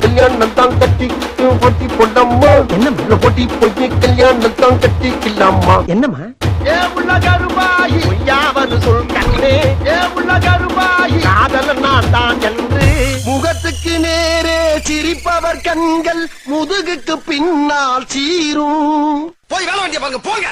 கல்யாணம் தான் கட்டி பொட்டி பொண்டம்மா என்ன பொட்டி பொய்ய கல்யாணம் தான் கட்டிக்கலாமா என்னம்மா ஏ உள்ள கருமாயி யாவது சொல் கண்ணே ஏ உள்ள கருமாயி காதல் நான் தான் என்று முகத்துக்கு நேரே சிரிப்பவர் கண்கள் முதுகுக்கு பின்னால் சீரும் போய் வேலை வேண்டிய பாருங்க போங்க